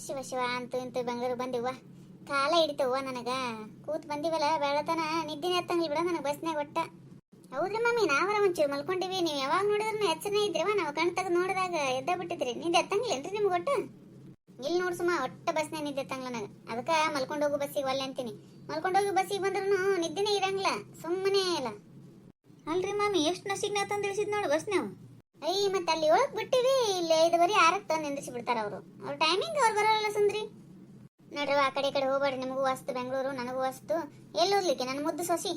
ಶಿವ ಶಿವ ಅಂತೂ ಇಂತೂ ಬೆಂಗಳೂರು ಬಂದಿವ್ವ. ಕಾಲ ಹಿಡಿತವ್ವ ನನಗ. ಕೂತ್ ಬಂದಿವಲ್ಲ ಬೆಳತನ ನಿದ್ದಿನೇ ಹತ್ತಂಗಿಲ್ಲ ಬಿಡ ನನಗೆ ಬಸ್ನಾಗ ಒಟ್ಟ. ಹೌದ್ರಿ ಮಮ್ಮಿ, ನಾವರ ಒಂಚೂರು ಮಲ್ಕೊಂಡಿವಿ. ನೀವು ಯಾವಾಗ ನೋಡಿದ್ರು ಎಚ್ಚರನೇ ಇದ್ರಿವ. ನಾವು ಕಣ್ ತೆಗೆದು ನೋಡಿದಾಗ ಎದ್ದ ಬಿಟ್ಟಿದ್ರಿ. ನಿದ್ದೆ ಹತ್ತಂಗಿಲ್ಲೇನ್ರಿ ನಿಮ್ಗೆ ಒಟ್ಟು? ಇಲ್ಲಿ ನೋಡ್ ಸುಮ್ಮ ಒಟ್ಟ ಬಸ್ನಾಗ ನಿದ್ದೆ ಹತ್ತಂಗಿಲ್ಲ ನನಗೆ. ಅದಕ್ಕೆ ಮಲ್ಕೊಂಡು ಹೋಗು ಬಸ್ಸಿಗೆ ಒಲ್ಲೆ ಅಂತೀನಿ. ಮಲ್ಕೊಂಡು ಹೋಗಿ ಬಸ್ಸಿಗೆ ಬಂದ್ರೂ ನಿದ್ದೆನೇ ಇರಂಗಿಲ್ಲ, ಸುಮ್ಮನೆ ಇಲ್ಲ. ಅಲ್ರಿ ಮಮ್ಮಿ, ಎಷ್ಟು ನಸಿಗ್ನ ತಂದು ಇಳಿಸಿದ್ ನೋಡು ಬಸ್ ನಾವು. ಅಯ್ಯ ಮತ್ತೆ ಅಲ್ಲಿ ಒಳಗೆ ಬಿಟ್ಟಿವಿ. ಇಲ್ಲಿ 5:30 6ಕ್ಕೆ ತಂದು ನಿಂದಿಸಿ ಬಿಡ್ತಾರ ಅವರು. ಅವ್ರ ಟೈಮಿಂಗ್ ಅವ್ರು ಬರೋಲ್ಲ ಸುಂದ್ರಿ. ನೋಡ್ರಿ ಆ ಕಡೆ ಈ ಕಡೆ ಹೋಗ್ಬೇಡ್ರಿ. ನಿಮಗೂ ವಸ್ತು ಬೆಂಗಳೂರು, ನನಗೂ ವಸ್ತು. ಎಲ್ಲಿ ಓದ್ಲಿಕ್ಕೆ ನನ್ನ ಮುದ್ದು ಸೊಸಿ?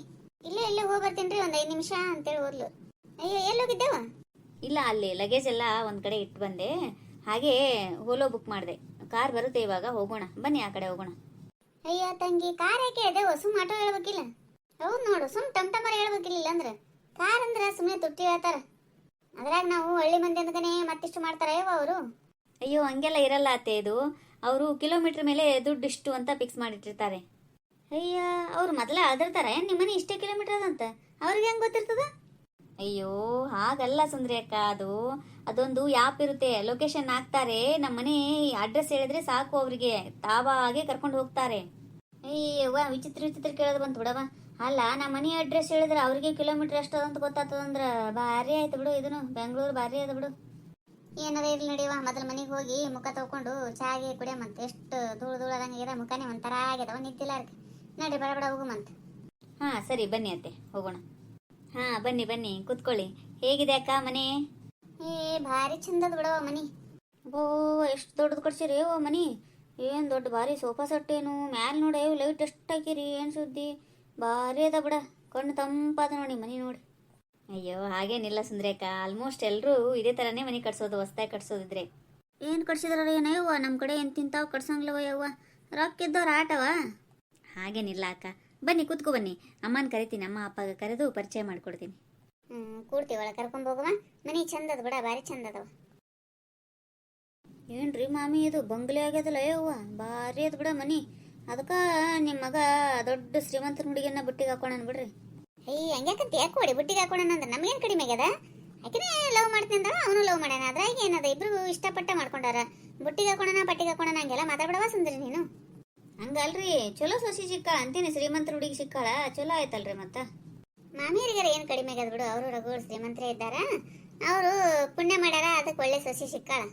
ಇಲ್ಲೇ ಹೋಗಿ ಬರ್ತೀನಿ ಒಂದು 5 ನಿಮಿಷ ಅಂತೇಳಿ ಓದ್ಲು. ಅಯ್ಯೋ ಎಲ್ಲಿ ಹೋಗಿದ್ದೇವ? ಇಲ್ಲ, ಅಲ್ಲಿ ಲಗೇಜ್ ಎಲ್ಲ ಒಂದ್ ಕಡೆ ಇಟ್ಟು ಬಂದೆ. ಹಾಗೆ ಓಲೋ ಬುಕ್ ಮಾಡಿದೆ. ಕಾರ್ ಬರುತ್ತೆ ಇವಾಗ, ಹೋಗೋಣ ಬನ್ನಿ, ಆ ಕಡೆ ಹೋಗೋಣ. ಅಯ್ಯ ತಂಗಿ, ಕಾರ್ ಯಾಕೆ ಅದೇವ? ಸುಮ್ ಆಟೋ ಹೇಳ್ಬೇಕಿಲ್ಲ? ಹೌದು ನೋಡು, ಸುಮ್ ಟಮ್ಟಮರ್ ಹೇಳ್ಬೇಕಿಲ್ಲ. ಅಂದ್ರೆ ಕಾರ್ ಅಂದ್ರೆ ಸುಮ್ಮನೆ ತುಟ್ಟಿ ಹೇಳ್ತಾರ. ಅದ್ರಾಗ ನಾವು ಹಳ್ಳಿ ಮಂದಿ ಅಂದ್ಕನೇ ಮತ್ತಿಷ್ಟು ಮಾಡ್ತಾರ ಅವರು. ಅಯ್ಯೋ ಹಂಗೆಲ್ಲ ಇರಲ್ಲ ಅತ್ತೆ. ಇದು ಅವರು ಕಿಲೋಮೀಟರ್ ಮೇಲೆ ದುಡ್ಡು ಇಷ್ಟು ಅಂತ ಫಿಕ್ಸ್ ಮಾಡಿಟ್ಟಿರ್ತಾರೆ. ಅಯ್ಯ, ಅವ್ರು ಮೊದಲ ಅದಿರ್ತಾರ ನಿಮ್ಮನೆ ಇಷ್ಟೇ ಕಿಲೋಮೀಟರ್ ಅದಂತ ಅವ್ರಿಗೆ ಹೆಂಗ್ ಗೊತ್ತಿರ್ತದ? ಅಯ್ಯೋ ಹಾಗಲ್ಲ ಸುಂದ್ರಿ ಅಕ್ಕ, ಅದೊಂದು ಆ್ಯಪ್ ಇರುತ್ತೆ. ಲೊಕೇಶನ್ ಹಾಕ್ತಾರೆ, ನಮ್ಮ ಮನೆ ಅಡ್ರೆಸ್ ಹೇಳಿದ್ರೆ ಸಾಕು, ಅವರಿಗೆ ತಾವಾಗೆ ಕರ್ಕೊಂಡು ಹೋಗ್ತಾರೆ. ಅಯ್ಯವ್ವ, ವಿಚಿತ್ರ ವಿಚಿತ್ರ ಕೇಳೋದು ಬಂತು ಬಿಡವ. ಅಲ್ಲ, ನಮ್ಮ ಮನೆ ಅಡ್ರೆಸ್ ಹೇಳಿದ್ರೆ ಅವ್ರಿಗೆ ಕಿಲೋಮೀಟರ್ ಎಷ್ಟು ಅದಂತ ಗೊತ್ತಾಗ್ತದಂದ್ರ ಭಾರಿ ಆಯ್ತು ಬಿಡು. ಇದನ್ನು ಬೆಂಗಳೂರು ಭಾರಿ ಅದ ಬಿಡು. ಏನಾರ ಇರ್ಲಿ ನಡಿಯವ, ಮೊದಲು ಮನೆಗೆ ಹೋಗಿ ಮುಖ ತೊಳ್ಕೊಂಡು ಚಾಗೆ ಕುಡಿಯಮಂತ. ಎಷ್ಟು ಧೂಳದಂಗೆ ಮುಖನೇ ಒಂಥರ ಆಗ್ಯದವ, ನಿದ್ದಿಲ್ಲ ಅದಕ್ಕೆ. ನಡಿ ಬಡ ಬಡ ಹೋಗುಮಂತ. ಹಾ ಸರಿ, ಬನ್ನಿ ಅತ್ತೆ ಹೋಗೋಣ. ಹಾ ಬನ್ನಿ ಬನ್ನಿ, ಕೂತ್ಕೊಳ್ಳಿ. ಹೇಗಿದೆ ಅಕ್ಕ ಮನೆ? ಭಾರಿ ಚಂದದ ಬಿಡವ ಮನಿ. ಓ, ಎಷ್ಟು ದೊಡ್ಡದು ಕೊಡ್ಸಿರಿ ಓ ಮನಿ. ಏನು ದೊಡ್ಡ ಭಾರಿ ಸೋಫಾ ಸೆಟ್ ಏನು ಮ್ಯಾಲ ನೋಡಿ. ಲೈಟ್ ಎಷ್ಟು ಹಾಕಿರಿ, ಏನು ಸುದ್ದಿ ಭಾರಿ ಅದ ಬಿಡ. ಕಣ್ಣು ತಂಪಾದ ನೋಡಿ ಮನಿ ನೋಡಿ. ಅಯ್ಯೋ ಹಾಗೇನಿಲ್ಲ ಸುಂದ್ರಿ ಅಕ್ಕ, ಆಲ್ಮೋಸ್ಟ್ ಎಲ್ಲರೂ ಇದೇ ಥರನೇ ಮನೆ ಕಟ್ಸೋದು, ಹೊಸ್ದಾಗಿ ಕಟ್ಸೋದಿದ್ರೆ. ಏನು ಕಟ್ಸಿದಾರ ಏನಯ್ಯವ್ವ? ನಮ್ಮ ಕಡೆ ಏನು ತಿಂತಾವ ಕಟ್ಸಂಗಿಲ್ಲವ ಯವ್ವ. ರೊಕ್ಕಿದ್ದವ್ರ ಆಟವ. ಹಾಗೇನಿಲ್ಲ ಅಕ್ಕ, ಬನ್ನಿ ಕೂತ್ಕೊ ಬನ್ನಿ. ಅಮ್ಮನ ಕರಿತೀನಿ, ಅಮ್ಮ ಅಪ್ಪಗ ಕರೆದು ಪರಿಚಯ ಮಾಡ್ಕೊಡ್ತೀನಿ. ಕೂಡ್ತೀವಳ, ಕರ್ಕೊಂಡ್ ಹೋಗುವ. ಮನಿ ಚಂದದ ಬಿಡ, ಭಾರಿ ಚಂದದವ. ಏನ್ರಿ ಮಾಮಿ, ಇದು ಬಂಗ್ಲೆ ಆಗ್ಯದಲ್ಲ ಯವ್ವ, ಭಾರಿ ಅದ ಬಿಡ ಮನಿ. ಅದಕ್ಕೆ ನಿಮ್ಮ ಮಗ ದೊಡ್ಡ ಶ್ರೀಮಂತರ ಹುಡುಗಿಯನ್ನ ಬುಟ್ಟಿಗೆ ಹಾಕೋಣ ಬಿಡ್ರಿ. ಹಂಗ್ಯಾಕಂತ ಯಾಕೆ ಕೊಡಿ ಬುಟ್ಟಿಗೆ ಹಾಕೋಣ ಅಂದ್ರೆ ನಮ್ಗೇನು ಕಡಿಮೆ ಆಗ್ಯದ? ಯಾಕೆನೇ ಲವ್ ಮಾಡ್ತೀನಿ ಅಂದ, ಅವನು ಲವ್ ಮಾಡ್ಯಾನ. ಅದ್ರಾಗ ಏನದ, ಇಬ್ರು ಇಷ್ಟಪಟ್ಟ ಮಾಡ್ಕೊಂಡಾರ. ಬುಟ್ಟಿಗೆ ಹಾಕೋಣ ಪಟ್ಟಿಗೆ ಹಾಕೋಣ ಹಂಗೆಲ್ಲ ಮಾತಾಡ್ಬಿಡವ ಸುಂದ್ರಿ ನೀನು. ಹಂಗಲ್ರಿ, ಚಲೋ ಸೊಸಿ ಸಿಕ್ಕಾಳ ಅಂತೀನಿ. ಶ್ರೀಮಂತರ ಹುಡುಗಿ ಸಿಕ್ಕಾಳ, ಚಲೋ ಆಯ್ತಲ್ರಿ. ಮತ್ತ ಮಾಮಿಯರಿಗಾರ ಏನು ಕಡಿಮೆ ಆಗ್ಯದ ಬಿಡು. ಅವರು ರಘುಗಳು ಶ್ರೀಮಂತರೇ ಇದ್ದಾರ, ಅವರು ಪುಣ್ಯ ಮಾಡ್ಯಾರ, ಅದಕ್ಕೆ ಒಳ್ಳೆ ಸೊಸಿ ಸಿಕ್ಕಾಳ.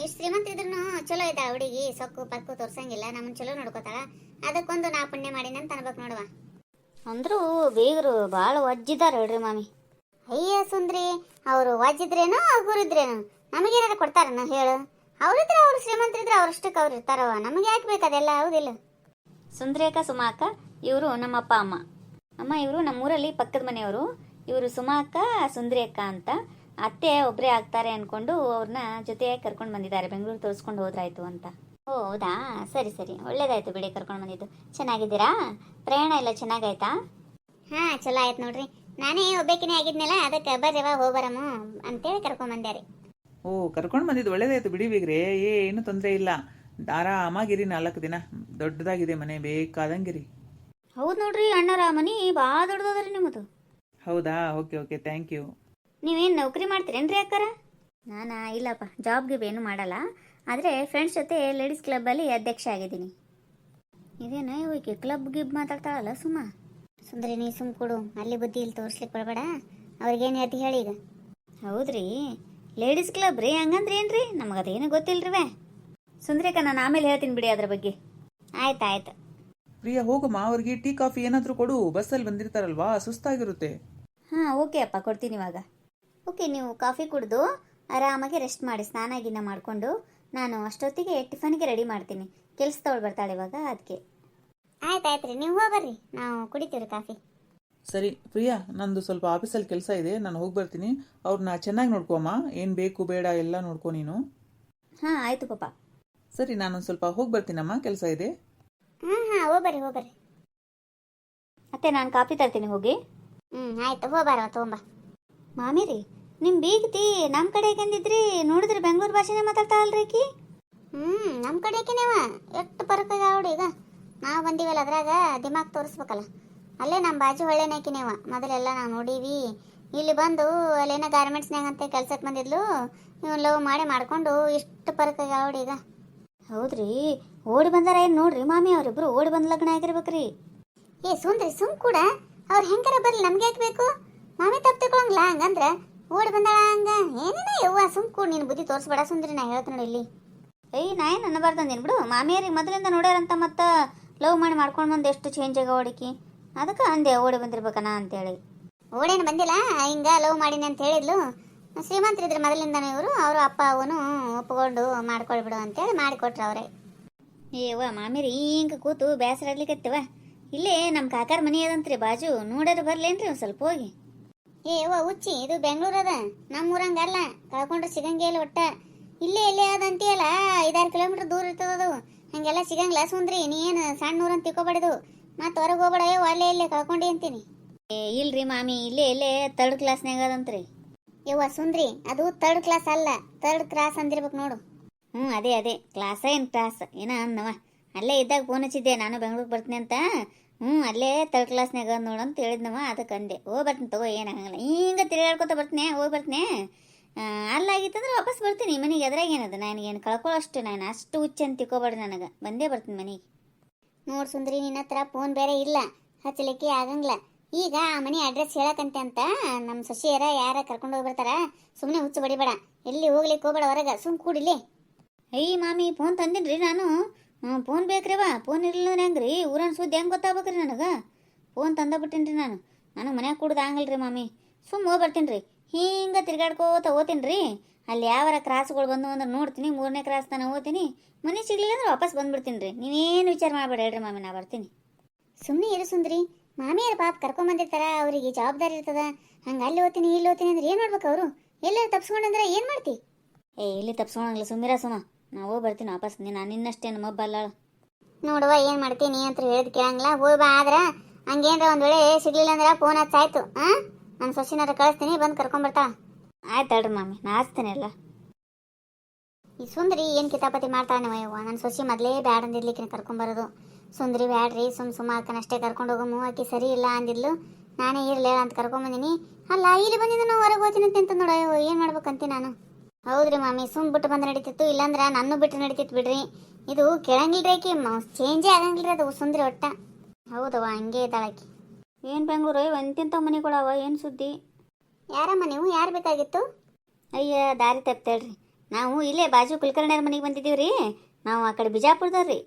ಇಷ್ಟು ಶ್ರೀಮಂತ ಇದ್ರು ಚಲೋ ಇದ್ದಾಳ ಹುಡುಗಿ. ಸೊಕ್ಕು ಪಕ್ಕು ತೋರ್ಸಂಗಿಲ್ಲ, ನಮ್ಮನ್ನ ಚಲೋ ನೋಡ್ಕೋತಾಳ. ಅದಕ್ಕೊಂದು ನಾ ಪುಣ್ಯ ಮಾಡೀನಿ ಅಂತ ಅನ್ಬೇಕು ನೋಡುವ. ಅಂದ್ರೂ ಬೀಗರು ಭಾಳ ವಜ್ಜಿದಾರ ಹೇಳ್ರಿ ಮಾಮಿ. ಅಯ್ಯ ಸುಂದ್ರಿ, ಅವರು ವಾಜಿದ್ರೇನೋ ಅವ್ರಿದ್ರೇನು ನಮಗೇನಾರ ಕೊಡ್ತಾರನ ಹೇಳು? ಅವ್ರಿದ್ರೆ ಅವ್ರು ಶ್ರೀಮಂತರಿದ್ರೆ ಅವ್ರಷ್ಟಕ್ಕೆ ಅವ್ರು ಇರ್ತಾರವ. ನಮಗೆ ಯಾಕೆ ಬೇಕದೆಲ್ಲ, ಹೌದಿಲ್ಲ? ಸುಂದ್ರಿ ಅಕ್ಕ, ಸುಮಾ ಅಕ್ಕ ಇವರು ನಮ್ಮ ಅಪ್ಪ ಅಮ್ಮ. ಇವರು ನಮ್ಮೂರಲ್ಲಿ ಪಕ್ಕದ ಮನೆಯವರು. ಇವರು ಸುಮಾ ಅಕ್ಕ, ಸುಂದ್ರಿ ಅಕ್ಕ ಅಂತ. ಅತ್ತೆ ಒಬ್ಬರೇ ಆಗ್ತಾರೆ ಅನ್ಕೊಂಡು ಅವ್ರನ್ನ ಜೊತೆಯಾಗಿ ಕರ್ಕೊಂಡು ಬಂದಿದ್ದಾರೆ. ಬೆಂಗಳೂರು ತೋರಿಸ್ಕೊಂಡು ಹೋದ್ರಾಯ್ತು ಅಂತ. ಓ ಹೌದಾ, ಸರಿ ಸರಿ, ಒಳ್ಳೇದಾಯ್ತು ಬಿಡಿ ಕರ್ಕೊಂಡು ಬಂದಿದ್ದು. ಚೆನ್ನಾಗಿದ್ದೀರಾ? ಪ್ರಯಾಣ ಎಲ್ಲ ಚೆನ್ನಾಗಾಯ್ತಾ? ಹಾ ಚಲೋ ಆಯ್ತು ನೋಡ್ರಿ. ನಾನೇ ಒಬ್ಬೇಕಿನೇ ಆಗಿದ್ನಲ್ಲ, ಅದಕ್ಕೆ ಬರ್ರವ ಹೋಗ್ಬರಮ್ಮ ಅಂತೇಳಿ ಕರ್ಕೊಂಡ್ ರೀ. ಓ, ಕರ್ಕೊಂಡು ಬಂದಿದ್ದು ಒಳ್ಳೇದಾಯ್ತು ಬಿಡಿ ಬೀಗ್ರೆ. ಏನು ತೊಂದರೆ ಇಲ್ಲ, ಆರಾಮಾಗಿರಿ. 4 ದಿನ ದೊಡ್ಡದಾಗಿದೆ ಮನೆ, ಬೇಕಾದಂಗಿರಿ. ಹೌದು ನೋಡ್ರಿ ಅಣ್ಣರ, ಮನಿ ಭಾಳ ದೊಡ್ಡದದ್ರಿ ನಿಮ್ಮದು. ಹೌದಾ, ಓಕೆ ಓಕೆ, ಥ್ಯಾಂಕ್ ಯು. ನೀವೇನು ನೌಕರಿ ಮಾಡ್ತೀರೇನ್ರಿ ಅಕ್ಕಾರ? ನಾನಾ ಇಲ್ಲಪ್ಪ, ಜಾಬ್ಗೆ ಏನು ಮಾಡಲ್ಲ. ಆದರೆ ಫ್ರೆಂಡ್ಸ್ ಜೊತೆ ಲೇಡೀಸ್ ಕ್ಲಬ್ಬಲ್ಲಿ ಅಧ್ಯಕ್ಷ ಆಗಿದ್ದೀನಿ. ಇದೇನ ಹೋಗಿ ಕ್ಲಬ್ ಗಿಬ್ ಮಾತಾಡ್ತಾಳಲ್ಲ ಸುಮ್ಮ. ಸುಂದ್ರಿ ನೀ ಸುಮ್ ಕೊಡು, ಅಲ್ಲಿ ಬುದ್ಧಿ ಇಲ್ಲಿ ತೋರಿಸ್ಲಿಕ್ಕೆ ಕೊಡಬೇಡ. ಅವ್ರಿಗೇನು ಹೇಳ್ತಿ ಹೇಳಿ ಈಗ? ಹೌದ್ರಿ, ಲೇಡೀಸ್ ಕ್ಲಬ್ ರೀ, ಹಂಗಂದ್ರೆ ಏನ್ರಿ? ನಮಗದೇನು ಗೊತ್ತಿಲ್ರಿವೇ. ಸುಂದ್ರೇಕ, ನಾನು ಆಮೇಲೆ ಹೇಳ್ತೀನಿ ಬಿಡಿ ಅದ್ರ ಬಗ್ಗೆ. ಆಯ್ತಾಯ್ತು. ಪ್ರಿಯಾ ಹೋಗಮ್ಮ, ಅವ್ರಿಗೆ ಟೀ ಕಾಫಿ ಏನಾದರೂ ಕೊಡು. ಬಸ್ಸಲ್ಲಿ ಬಂದಿರ್ತಾರಲ್ವಾ, ಸುಸ್ತಾಗಿರುತ್ತೆ. ಹಾಂ ಓಕೆ ಅಪ್ಪ, ಕೊಡ್ತೀನಿ ಇವಾಗ. ಓಕೆ, ನೀವು ಕಾಫಿ ಕುಡಿದು ಆರಾಮಾಗಿ ರೆಸ್ಟ್ ಮಾಡಿ, ಸ್ನಾನ ಗಿನ್ನ ಮಾಡಿಕೊಂಡು ನಾನು ಅಷ್ಟೊತ್ತಿಗೆ ಟಿಫನ್ಗೆ ರೆಡಿ ಮಾಡ್ತೀನಿ. ಕೆಲಸದವಳು ಬರ್ತಾಳೆ ಇವಾಗ, ಅದಕ್ಕೆ. ಆಯ್ತಾಯ್ತು ರೀ, ನೀವು ಹೋಗ್ಬರ್ರಿ, ನಾವು ಕುಡಿತೀವಿ ಕಾಫಿ. ಸರಿ ಪ್ರಿಯಾ, ನಂದು ಸ್ವಲ್ಪ ಆಫೀಸಲ್ಲಿ ಕೆಲಸ ಇದೆ, ನಾನು ಹೋಗಿ ಬರ್ತೀನಿ. ಅವ್ರನ್ನ ಚೆನ್ನಾಗಿ ನೋಡ್ಕೊಮ್ಮ, ಏನು ಬೇಕು ಬೇಡ ಎಲ್ಲ ನೋಡ್ಕೊ ನೀನು. ಹಾಂ ಆಯಿತು ಪಾಪ. ಸರಿ, ನಾನೊಂದು ಸ್ವಲ್ಪ ಹೋಗಿ ಬರ್ತೀನಮ್ಮ, ಕೆಲಸ ಇದೆ. ಹಾಂ ಹೋಗ್ಬರ್ರಿ ಹೋಗ್ಬರ್ರಿ. ಅತ್ತೆ, ನಾನು ಕಾಫಿ ತರ್ತೀನಿ, ಹೋಗಿ. ಆಯ್ತು, ಹೋಗ್ಬಾರವ ತೊಗೊಂಬ. ಮಾಮಿ ರೀ, ನಿಮ್ಮ ಬೀಗ್ತಿ ನಮ್ಮ ಕಡೆಗೆ ಅಂದಿದ್ರಿ, ನೋಡಿದ್ರಿ ಬೆಂಗಳೂರು ಭಾಷೆನೇ ಮಾತಾಡ್ತಾಳಲ್ರಿ ಆಕಿ. ನಮ್ಮ ಕಡೆಕೇನೇವ ಎಷ್ಟು ಪರಕಾಗ ಅವಡು. ಈಗ ನಾವು ಬಂದೀವಲ್ಲ, ಅದ್ರಾಗ ದಿಮಾಗ್ ತೋರಿಸ್ಬೇಕಲ್ಲ. ಅಲ್ಲೇ ನಮ್ಮ ಬಾಜು ಹೊಳ್ಳೆನಾಕಿನೇವ ಮೊದಲೆಲ್ಲ ನಾವು ನೋಡೀವಿ. ಇಲ್ಲಿ ಬಂದು ಅಲ್ಲೇನೋ ಗಾರ್ಮೆಂಟ್ಸ್ನಾಗ ಅಂತ ಕೆಲ್ಸಕ್ಕೆ ಬಂದಿದ್ಲು. ಇವನು ಲವ್ ಮಾಡ್ಕೊಂಡು ಇಷ್ಟು ಪರಕಾಗ ಅವಡು ಈಗ. ಹೌದ್ರಿ, ಓಡಿ ಬಂದಾರ ಏನು ನೋಡ್ರಿ ಮಾಮಿ, ಅವರಿಬ್ರು ಓಡಿ ಬಂದು ಲಗ್ನ ಆಗಿರ್ಬೇಕ್ರಿ. ಏ ಸುಂದ್ರಿ ಸುಮ್ ಕೂಡ, ಅವ್ರು ಹೆಂಗಾರ ಬರ್ಲಿ, ನಮ್ಗೆ ಯಾಕೆ ಬೇಕು? ಮಾಮಿ ತಪ್ಪು ತಿಳ್ಕೊಳಂಗಿಲ್ಲ ಹಂಗಂದ್ರೆ. ಓಡಿ ಬಂದಾಳ ಹಂಗ ಏನೇನ ಯವ್ವ, ಸುಮ್ ಕೂಡ ನೀನು ಬುದ್ಧಿ ತೋರಿಸ್ಬೇಡ ಸುಂದ್ರಿ, ನಾ ಹೇಳ್ತೀನಿ ನೋಡಿ ಇಲ್ಲಿ. ನಾ ಏನು ಅನ್ನಬಾರ್ದಂದೇನು ಬಿಡು, ಮಾಮಿಯರಿಗೆ ಮೊದಲಿಂದ ನೋಡ್ಯಾರಂತ ಮತ್ತು ಲವ್ ಮಾಡ್ಕೊಂಡು ಬಂದು ಎಷ್ಟು ಚೇಂಜ್ ಆಗ ಓಡಿಕಿ, ಅದಕ್ಕೆ ಅಂದೆ ಓಡಿ ಬಂದಿರ್ಬೇಕನ ಅಂತೇಳಿ. ಓಡೇನು ಬಂದಿಲ್ಲ, ಹಿಂಗ ಲವ್ ಮಾಡೀನಿ ಅಂತ ಹೇಳಿದ್ಲು. ಶ್ರೀಮಂತರಿದ್ರೆ ಮೊದಲಿಂದಾನು ಇವರು, ಅವರು ಅಪ್ಪ ಅವನು ಒಪ್ಕೊಂಡು ಮಾಡ್ಕೊಳ್ಬಿಡು ಅಂತೇಳಿ ಮಾಡಿಕೊಟ್ರು ಅವರೇ. ಏವ್ವ ಮಾಮಿರಿ ಹಿಂಗೆ ಕೂತು ಬೇಸರ ಆಡ್ಲಿಕ್ಕತ್ತವ. ಇಲ್ಲೇ ನಮ್ಮ ಕಾಕಾರ ಮನೆ ಅದಂತ್ರಿ ಬಾಜು, ನೋಡ್ಯಾರ ಬರ್ಲೇನ್ರಿ ಒಂದು ಸ್ವಲ್ಪ ಹೋಗಿ. ಏವ ಹುಚ್ಚಿ, ಇದು ಬೆಂಗಳೂರು ಅದ, ನಮ್ಮ ಊರಂಗಲ್ಲ, ಕಳ್ಕೊಂಡ್ರೆ ಸಿಗಂಗೇ ಇಲ್ಲ ಒಟ್ಟ. ಇಲ್ಲೇ ಎಲ್ಲೇ ಅದಂತೀಯಲ್ಲ, 5-6 ಕಿಲೋಮೀಟರ್ ದೂರ ಇರ್ತದದು, ಹಂಗೆಲ್ಲ ಸಿಗಂಗಿಲ್ಲ ಸುಂದ್ರಿ. ನೀ ಏನು ಸಣ್ಣ ಊರಂತ ತಿಳ್ಕೊಬಾರ್ದು, ಮತ್ತೆ ಹೊರಗೆ ಹೋಗ್ಬೇಡ. ಅಲ್ಲೇ ಇಲ್ಲೇ ಕಳ್ಕೊಂಡಿ ಅಂತೀನಿ. ಇಲ್ರಿ ಮಾಮಿ, ಇಲ್ಲೇ 3rd ಕ್ಲಾಸ್ನಾಗ ಅದಂತ್ರಿ. ಯವ್ವ ಸುಂದ್ರಿ, ಅದು 3rd ಕ್ಲಾಸ್ ಅಲ್ಲ, 3rd ಕ್ರಾಸ್ ಅಂದಿರ್ಬೇಕು ನೋಡು. ಅದೇ ಕ್ಲಾಸ ಏನು ಕ್ಲಾಸ್ ಏನ ಅನ್ನವ. ಅಲ್ಲೇ ಇದ್ದಾಗ ಫೋನ್ ಹಚ್ಚಿದ್ದೆ ನಾನು ಬೆಂಗ್ಳೂರಿಗೆ ಬರ್ತೀನಿ ಅಂತ. ಅಲ್ಲೇ 3rd ಕ್ಲಾಸ್ನಾಗ ನೋಡಂತ ಹೇಳಿದ್ನವ, ಅದಕ್ಕೆ ಅಂದೆ. ಬರ್ತೀನಿ ತಗೋ, ಏನಾಗಲ್ಲ, ಹಿಂಗೆ ತಿರುಗಾಡ್ಕೊತ ಬರ್ತೀನಿ, ಹೋಗಿ ಬರ್ತೀನಿ. ಅಲ್ಲಾಗಿತ್ತಂದ್ರೆ ವಾಪಸ್ ಬರ್ತೀನಿ ಮನೆಗೆ, ಅದ್ರಾಗ ಏನದು, ನನಗೇನು ಕಳ್ಕೊಳ್ಳೋಷ್ಟು, ನಾನು ಅಷ್ಟು ಹುಚ್ಚ ಅಂತ ತಿಳ್ಕೊಬೇಡ್ರಿ, ನನಗೆ ಬಂದೇ ಬರ್ತೀನಿ ಮನೆಗೆ. ನೋಡು ಸುಂದ್ರಿ, ನಿನ್ನ ಹತ್ರ ಫೋನ್ ಬೇರೆ ಇಲ್ಲ, ಹಚ್ಚಲಿಕ್ಕೆ ಆಗಂಗಿಲ್ಲ. ಈಗ ಆ ಮನೆ ಅಡ್ರೆಸ್ ಹೇಳಕಂತೆ ಅಂತ ನಮ್ಮ ಸೊಸೆಯರ ಯಾರ ಕರ್ಕೊಂಡು ಹೋಗಿ ಬರ್ತಾರ. ಸುಮ್ಮನೆ ಹುಚ್ಚು ಬಡಿಬೇಡ, ಎಲ್ಲಿ ಹೋಗ್ಲಿಕ್ಕೆ ಹೋಗ್ಬೇಡ, ಹೊರಗೆ ಸುಮ್ ಕೂಡಿಲಿ. ಮಾಮಿ ಫೋನ್ ತಂದಿನ್ರಿ ನಾನು. ಫೋನ್ ಬೇಕ್ರಿವಾ, ಫೋನ್ ಇರಲಿಲ್ಲ ಹೆಂಗ್ರಿ, ಊರನ್ ಸುದ್ದಿ ಹೆಂಗೆ ಗೊತ್ತಾಗ್ಬೇಕ್ರಿ ನನಗೆ? ಫೋನ್ ತಂದಬಿಟ್ಟೇನ್ರಿ ನಾನು. ನನಗೆ ಮನ್ಯಾಗ ಕೂಡ್ದು ಆಗಲ್ರಿ ಮಾಮಿ, ಸುಮ್ಮ ಹೋಗಿ ಬರ್ತೀನಿ ರೀ. ಹಿಂಗೆ ತಿರ್ಗಾಡ್ಕೋತ ಹೋಗ್ತೀನಿ ರೀ. ಅಲ್ಲಿ ಯಾವಾರ ಕ್ರಾಸ್ಗಳು ಬಂದು ಅಂದ್ರೆ ನೋಡ್ತೀನಿ, 3ನೇ ಕ್ರಾಸ್ ತನಕ ಹೋಗ್ತೀನಿ. ಮನೆ ಸಿಗ್ಲಿಲ್ಲ ಅಂದ್ರೆ ವಾಪಸ್ ಬಂದ್ಬಿಡ್ತೀನಿ ರೀ. ನೀವೇನು ವಿಚಾರ ಮಾಡಬೇಡ ಹೇಳ್ರಿ ಮಾಮಿ, ನಾ ಬರ್ತೀನಿ. ಸುಮ್ಮನೆ ಇರು ಸುಂದ್ರಿ, ಮಾಮಿಯರ ಪಾಪ ಕರ್ಕೊಂಬಂದಿರ್ತಾರ, ಅವರಿಗೆ ಜವಾಬ್ದಾರಿ ಇರ್ತದ. ಹಂಗೆ ಅಲ್ಲಿ ಓದ್ತೀನಿ ಇಲ್ಲಿ ಓದ್ತೀನಿ ಅಂದ್ರೆ ಏನು ಮಾಡ್ಬೇಕು ಅವರು? ಎಲ್ಲರೂ ತಪ್ಸ್ಕೊಂಡಂದ್ರೆ ಏನು ಮಾಡ್ತಿ? ಇಲ್ಲಿ ತಪ್ಸ್ಕೊಳಂಗಿಲ್ಲ, ಸುಮ್ಮಿರ ಸುಮ, ನಾವು ಬರ್ತೀನಿ ವಾಪಸ್. ನಾನು ನಿನ್ನಷ್ಟೇನು ಮಬ್ಬಲ್ಲ ನೋಡುವ, ಏನು ಮಾಡ್ತೀನಿ ಅಂತ ಹೇಳಿದ್ ಕೇಳಂಗಿಲ್ಲ. ಹೋಗಿ ಬಾ, ಆದ್ರೆ ಹಂಗೇನ್ರ ಒಂದು ವೇಳೆ ಸಿಗ್ಲಿಲ್ಲ ಅಂದ್ರೆ ಫೋನ್ ಹಚ್ಚಾಯ್ತು. ನಾನು ಸೊಸಿನಾರ ಕಳಿಸ್ತೀನಿ, ಬಂದು ಕರ್ಕೊಂಬರ್ತಾ. ಆಯ್ತು ಹೇಳ್ರಿ ಮಾಮಿ, ನಾ ಹಚ್ತೇನೆ ಎಲ್ಲ. ಈ ಸುಂದ್ರಿ ಏನು ಕಿತಾಪತಿ ಮಾಡ್ತಾನೆ ಯವ್ವ. ನನ್ನ ಸೊಸಿ ಮೊದಲೇ ಬ್ಯಾಡ ಅಂದಿರ್ಲಿಕ್ಕೆ ಕರ್ಕೊಂಬರೋದು. ಸುಂದ್ರಿ ಬ್ಯಾಡ್ರಿ, ಸುಮ್ಮ ಅಕ್ಕನಷ್ಟೇ ಕರ್ಕೊಂಡು ಹೋಗಮ್ಮು, ಆಕಿ ಸರಿ ಇಲ್ಲ ಅಂದಿದ್ಲು. ನಾನೇ ಇರಲಿ ಅಂತ ಕರ್ಕೊಂಬಂದಿನಿ. ಅಲ್ಲ, ಇಲ್ಲಿ ಬಂದಿದ್ದು ನಾವು ಹೊರಗೆ ಹೋಗ್ತೀನಿ ಅಂತ ನೋಡ, ಏನು ಮಾಡ್ಬೇಕಂತ ನಾನು. ಹೌದ್ರಿ ಮಾಮಿ, ಸುಮ್ ಬಿಟ್ಟು ಬಂದು ನಡೀತಿತ್ತು, ಇಲ್ಲಾಂದ್ರೆ ನನ್ನ ಬಿಟ್ಟು ನಡೀತಿತ್ತು ಬಿಡ್ರಿ. ಇದು ಕೇಳಂಗಿಲ್ರಿ, ಆಕಿ ಚೇಂಜೇ ಆಗಂಗಿಲ್ರಿ ಅದು ಸುಂದ್ರಿ ಒಟ್ಟ. ಹೌದವ್ವ, ಹಂಗೆ ಇದ್ದಾಳಾಕಿ. ಏನು ಬೆಂಗಳೂರು ಎಂತೆಂಥ ಮನೆಗಳವ, ಏನು ಸುದ್ದಿ? ಯಾರಮ್ಮ ನೀವು? ಯಾರು ಬೇಕಾಗಿತ್ತು? ಅಯ್ಯ ದಾರಿ ತಪ್ತೇಳ್ರಿ, ನಾವು ಇಲ್ಲೇ ಬಾಜು ಕುಲಕರ್ಣಿಯರ ಮನೆಗೆ ಬಂದಿದ್ದೀವಿ ರೀ. ನಾವು ಆ ಕಡೆ ಬಿಜಾಪುರದವ್ರಿ.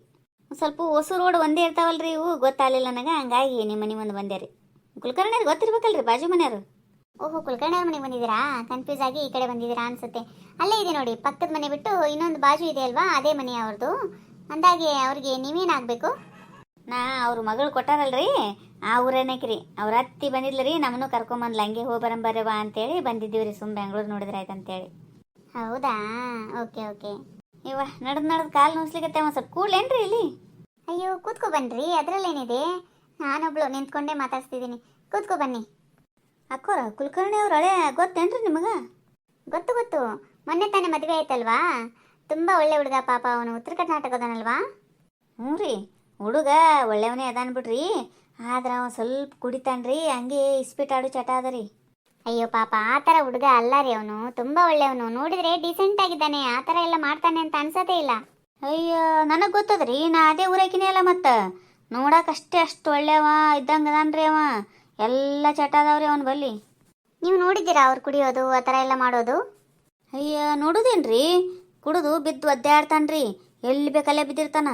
ಸ್ವಲ್ಪ ಹೊಸ ರೋಡ್ ಒಂದೇ ಇರ್ತಾವಲ್ರಿ, ಇವು ಗೊತ್ತಾಗಲಿಲ್ಲ ನನಗೆ, ಹಂಗಾಗಿ ನಿಮ್ಮ ಮನೆ ಮುಂದೆ ಬಂದೆ ರೀ. ಕುಲಕರ್ಣಿಯರು ಗೊತ್ತಿರ್ಬೇಕಲ್ರಿ, ಬಾಜು ಮನೆಯವರು. ಓಹೋ, ಕುಲಕರ್ಣಿಯವ್ರ ಮನೆಗೆ ಬಂದಿದ್ದೀರಾ? ಕನ್ಫ್ಯೂಸ್ ಆಗಿ ಈ ಕಡೆ ಬಂದಿದ್ದೀರಾ ಅನ್ಸುತ್ತೆ. ಅಲ್ಲೇ ಇದೆ ನೋಡಿ, ಪಕ್ಕದ ಮನೆ ಬಿಟ್ಟು ಇನ್ನೊಂದು ಬಾಜು ಇದೆ ಅಲ್ವಾ, ಅದೇ ಮನೆ ಅವ್ರದ್ದು. ಅಂದಾಗೆ ಅವ್ರಿಗೆ ನೀವೇನಾಗಬೇಕು? ಅವ್ರ ಮಗಳು ಕೊಟ್ಟಾರಲ್ರಿ, ಆ ಊರೇನಕ್ರಿ. ಅವ್ರ ಅತ್ತಿ ಬಂದಿದ್ಲರಿ, ನಮ್ಮನ್ನು ಕರ್ಕೊಂಬಂದ್ಲ, ಹಂಗೆ ಹೋಗಿ ಬರಂಬರವ ಅಂತೇಳಿ ಬಂದಿದ್ದೀವಿ ರೀ. ಸುಮ್ಮ ಬೆಂಗಳೂರು ನೋಡಿದ್ರೆ ಆಯ್ತು ಅಂತೇಳಿ. ಹೌದಾ, ಓಕೆ ಓಕೆ. ಇವ ನಡೆದು ಕಾಲು ನುಸ್ಲಿಕ್ಕೆ ಒಂದು ಸ್ವಲ್ಪ ಕೂಡ್ಲೇನ್ರಿ ಇಲ್ಲಿ? ಅಯ್ಯೋ, ಕೂತ್ಕೊ ಬನ್ರಿ, ಅದರಲ್ಲೇನಿದೆ. ನಾನೊಬ್ಳು ನಿಂತ್ಕೊಂಡೇ ಮಾತಾಡ್ತಿದ್ದೀನಿ, ಕೂತ್ಕೊ ಬನ್ನಿ. ಅಕ್ಕೋರ ಕುಲಕರ್ಣಿ ಅವ್ರ ಹಳೆ ಗೊತ್ತೇನ್ರಿ ನಿಮಗೆ? ಗೊತ್ತು ಗೊತ್ತು, ಮೊನ್ನೆ ತಾನೇ ಮದುವೆ ಆಯ್ತಲ್ವಾ. ತುಂಬ ಒಳ್ಳೆ ಹುಡುಗ ಪಾಪ, ಅವನು ಉತ್ತರ ಕರ್ನಾಟಕದನಲ್ವಾ? ಹ್ಞೂ ರೀ, ಹುಡುಗ ಒಳ್ಳೆಯವನೇ ಅದಾನ ಬಿಡ್ರಿ. ಆದ್ರೆ ಅವ ಸ್ವಲ್ಪ ಕುಡಿತಾನ್ರಿ, ಹಂಗೆ ಇಸ್ಪಿಟಾಡು ಚಟ ಅದ ರೀ. ಅಯ್ಯೋ ಪಾಪ, ಆ ಥರ ಹುಡುಗ ಅಲ್ಲ ರೀ ಅವನು, ತುಂಬ ಒಳ್ಳೆಯವನು. ನೋಡಿದ್ರೆ ಡೀಸೆಂಟ್ ಆಗಿದ್ದಾನೆ, ಆ ಥರ ಎಲ್ಲ ಮಾಡ್ತಾನೆ ಅಂತ ಅನ್ಸೋದೇ ಇಲ್ಲ. ಅಯ್ಯ ನನಗೆ ಗೊತ್ತದ್ರಿ, ನಾ ಅದೇ ಊರಾಕಿನೇ ಅಲ್ಲ, ಮತ್ತು ನೋಡಕ್ಕಷ್ಟೇ ಅಷ್ಟು ಒಳ್ಳೆಯವ ಇದ್ದಂಗೆ ಅದಾನ್ರಿ ಅವ. ಎಲ್ಲ ಚಟ ಅದಾವ್ರಿ ಅವನು ಬಲ್ಲಿ. ನೀವು ನೋಡಿದ್ದೀರಾ ಅವ್ರು ಕುಡಿಯೋದು, ಆ ಥರ ಎಲ್ಲ ಮಾಡೋದು? ಅಯ್ಯ ನೋಡುದೇನ್ರಿ, ಕುಡಿದು ಬಿದ್ದು ಒದ್ದಾಡ್ತಾನ್ರಿ, ಎಲ್ಲಿ ಬೇಕಲ್ಲೇ ಬಿದ್ದಿರ್ತಾನ.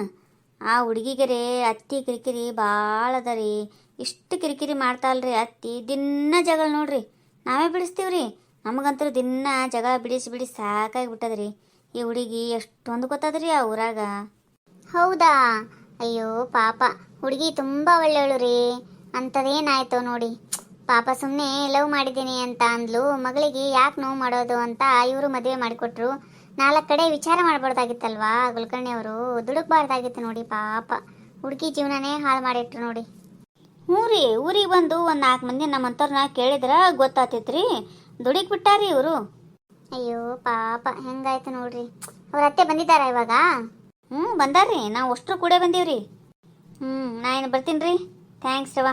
ಆ ಹುಡುಗಿಗೆ ರೀ ಅತ್ತಿ ಕಿರಿಕಿರಿ ಭಾಳ ಅದ ರೀ. ಇಷ್ಟು ಕಿರಿಕಿರಿ ಮಾಡ್ತಾಳ್ರಿ ಅತ್ತಿ, ದಿನ ಜಗಳ ನೋಡ್ರಿ. ನಾವೇ ಬಿಡಿಸ್ತೀವ್ರಿ, ನಮಗಂತೂ ದಿನ ಜಗಳ ಬಿಡಿಸಿ ಸಾಕಾಗಿಬಿಟ್ಟದ್ರಿ. ಈ ಹುಡುಗಿ ಎಷ್ಟೊಂದು ಗೊತ್ತದ್ರಿ ಆ ಊರಾಗ. ಹೌದಾ? ಅಯ್ಯೋ ಪಾಪ, ಹುಡುಗಿ ತುಂಬ ಒಳ್ಳೆಯವಳು ರೀ. ಅಂಥದ್ದೇನಾಯ್ತು ನೋಡಿ ಪಾಪ. ಸುಮ್ಮನೆ ಲವ್ ಮಾಡಿದ್ದೀನಿ ಅಂತ ಅಂದ್ಲು, ಮಗಳಿಗೆ ಯಾಕೆ ನೋವು ಮಾಡೋದು ಅಂತ ಇವರು ಮದುವೆ ಮಾಡಿಕೊಟ್ರು. 4 ಕಡೆ ವಿಚಾರ ಮಾಡ್ಬಾರ್ದಾಗಿತ್ತಲ್ವಾ ಕುಲಕರ್ಣಿಯವರು, ದುಡುಕ್ಬಾರ್ದಾಗಿತ್ತು ನೋಡಿ ಪಾಪ. ಹುಡುಗಿ ಜೀವನನೇ ಹಾಳು ಮಾಡಿಟ್ರು ನೋಡಿ. ಹ್ಞೂ ರೀ, ಊರಿಗೆ ಬಂದು ಒಂದು 4 ಮಂದಿ ನಮ್ಮಂಥವ್ರನ್ನ ಕೇಳಿದ್ರೆ ಗೊತ್ತಾಗ್ತೈತ್ರಿ, ದುಡಿಕ್ ಬಿಟ್ಟಾರಿ ಇವರು. ಅಯ್ಯೋ ಪಾಪ, ಹೆಂಗಾಯ್ತು ನೋಡ್ರಿ. ಅವ್ರ ಅತ್ತೆ ಬಂದಿದ್ದಾರಾ ಇವಾಗ? ಹ್ಞೂ ಬಂದಾರ್ರಿ, ನಾವು ಅಷ್ಟರು ಕೂಡ ಬಂದೀವ್ರಿ. ನಾ ಏನು ಬರ್ತೀನಿ ರೀ, ಥ್ಯಾಂಕ್ಸ್ ರವ.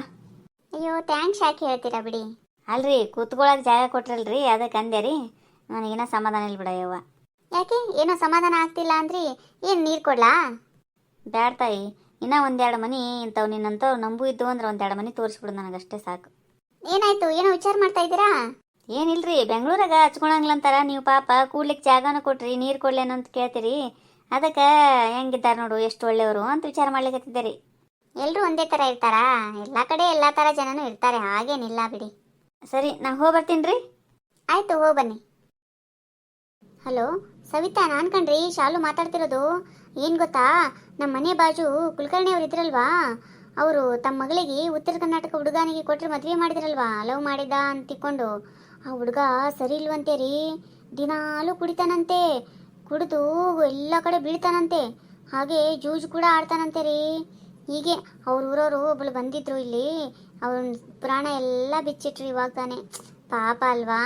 ಅಯ್ಯೋ, ಥ್ಯಾಂಕ್ಸ್ ಯಾಕೆ ಹೇಳ್ತೀರಾ ಬಿಡಿ. ಅಲ್ರಿ ಕೂತ್ಕೊಳಕ್ಕೆ ಜಾಗ ಕೊಟ್ರಲ್ರಿ, ಅದಕ್ಕೆ ಅಂದೆ ರೀ. ನನಗೇನೋ ಸಮಾಧಾನ ಇಲ್ಲ ಬಿಡಯ್ಯವ್ವ. ಯಾಕೆ ಏನೋ ಸಮಾಧಾನ ಆಗ್ತಿಲ್ಲ ಅಂದ್ರಿ, ಏನು ನೀರು ಕೊಡ್ಲಾ? ಬ್ಯಾಡ ತಾಯಿ, ಇನ್ನೂ ಒಂದೆರಡು ಮನೆ ಇಂಥವು ನಿನ್ನಂಥವು ನಂಬು ಇದ್ದು ಅಂದ್ರೆ ಒಂದೆರಡು ಮನೆ ತೋರಿಸ್ಬಿಡು, ನನಗಷ್ಟೇ ಸಾಕು. ಏನಾಯ್ತು, ಏನೋ ವಿಚಾರ ಮಾಡ್ತಾ ಇದ್ದೀರಾ? ಏನಿಲ್ರಿ, ಬೆಂಗಳೂರಾಗ ಹಚ್ಕೊಳಂಗ್ಲಂತಾರ, ನೀವು ಪಾಪ ಕೂಡ್ಲಿಕ್ಕೆ ಜಾಗನ ಕೊಟ್ರಿ, ನೀರು ಕೊಡ್ಲೇನು ಅಂತ ಕೇಳ್ತೀರಿ. ಅದಕ್ಕೆ ಹೆಂಗಿದ್ದಾರೆ ನೋಡು, ಎಷ್ಟು ಒಳ್ಳೆಯವರು ಅಂತ ವಿಚಾರ ಮಾಡ್ಲಿಕ್ಕೆ ರೀ. ಎಲ್ಲರೂ ಒಂದೇ ಥರ ಇರ್ತಾರಾ? ಎಲ್ಲ ಕಡೆ ಎಲ್ಲ ಥರ ಜನನೂ ಇರ್ತಾರೆ, ಹಾಗೇನಿಲ್ಲ ಬಿಡಿ. ಸರಿ, ನಾ ಹೋಗಿ ಬರ್ತೀನಿ ರೀ. ಆಯ್ತು, ಹೋಗಿ ಬನ್ನಿ. ಹಲೋ ಸವಿತಾ, ನಾನು ಕಣ್ರಿ ಶಾಲು ಮಾತಾಡ್ತಿರೋದು. ಏನು ಗೊತ್ತಾ, ನಮ್ಮ ಮನೆ ಬಾಜು ಕುಲಕರ್ಣಿ ಅವ್ರು ಇದ್ರಲ್ವಾ, ಅವರು ತಮ್ಮ ಮಗಳಿಗೆ ಉತ್ತರ ಕರ್ನಾಟಕ ಹುಡುಗನಿಗೆ ಕೊಟ್ಟರೆ ಮದುವೆ ಮಾಡಿದ್ರಲ್ವಾ, ಲವ್ ಮಾಡಿದ್ದ ಅಂತ ತಿಕ್ಕೊಂಡು. ಆ ಹುಡುಗ ಸರಿ ಇಲ್ವಂತೆ ರೀ, ದಿನಾಲೂ ಕುಡಿತಾನಂತೆ, ಕುಡಿದು ಎಲ್ಲ ಕಡೆ ಬೀಳ್ತಾನಂತೆ, ಹಾಗೆ ಜೂಜು ಕೂಡ ಆಡ್ತಾನಂತೆ ರೀ. ಹೀಗೆ ಅವ್ರ ಊರವರು ಒಬ್ಬಳು ಬಂದಿದ್ರು ಇಲ್ಲಿ, ಅವ್ರ ಪ್ರಾಣ ಎಲ್ಲ ಬಿಚ್ಚಿಟ್ರಿ ಇವಾಗ ತಾನೆ. ಪಾಪ ಅಲ್ವಾ?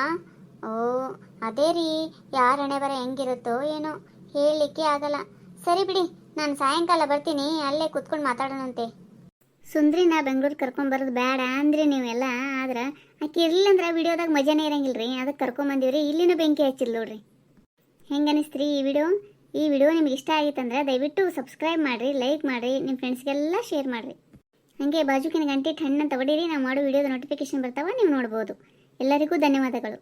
ಓ ಅದೇ ರೀ, ಯಾರ ಹಣೆ ಬರ ಹೆಂಗಿರುತ್ತೋ ಏನೋ, ಹೇಳಲಿಕ್ಕೆ ಆಗಲ್ಲ. ಸರಿ ಬಿಡಿ, ನಾನು ಸಾಯಂಕಾಲ ಬರ್ತೀನಿ, ಅಲ್ಲೇ ಕುತ್ಕೊಂಡು ಮಾತಾಡೋಣಂತೆ. ಸುಂದ್ರಿನ ಬೆಂಗ್ಳೂರು ಕರ್ಕೊಂಬರೋದು ಬೇಡ ಅಂದ್ರೆ ನೀವೆಲ್ಲ, ಆದ್ರೆ ಆಕೆ ಇರಲಿಲ್ಲ ಅಂದ್ರೆ ವಿಡಿಯೋದಾಗ ಮಜಾನೇ ಇರಂಗಿಲ್ಲ ರೀ, ಅದಕ್ಕೆ ಕರ್ಕೊಂಬಂದಿವ್ರಿ. ಇಲ್ಲಿನೂ ಬೆಂಕಿ ಹಚ್ಚಿಲ್ಲ ನೋಡ್ರಿ. ಹೆಂಗೆ ಅನಿಸ್ತ್ರಿ ಈ ವಿಡಿಯೋ ನಿಮ್ಗೆ ಇಷ್ಟ ಆಗಿತ್ತಂದ್ರೆ ದಯವಿಟ್ಟು ಸಬ್ಸ್ಕ್ರೈಬ್ ಮಾಡಿರಿ, ಲೈಕ್ ಮಾಡಿರಿ, ನಿಮ್ಮ ಫ್ರೆಂಡ್ಸ್ಗೆಲ್ಲ ಶೇರ್ ಮಾಡಿರಿ. ಹಾಗೆ ಬಾಜುಕಿನ ಗಂಟೆ ಹಣ್ಣು ಅಂತ ಹೊಡೀರಿ, ನಾವು ಮಾಡೋ ವಿಡಿಯೋದ ನೋಟಿಫಿಕೇಶನ್ ಬರ್ತಾವ, ನೀವು ನೋಡ್ಬೋದು. ಎಲ್ಲರಿಗೂ ಧನ್ಯವಾದಗಳು.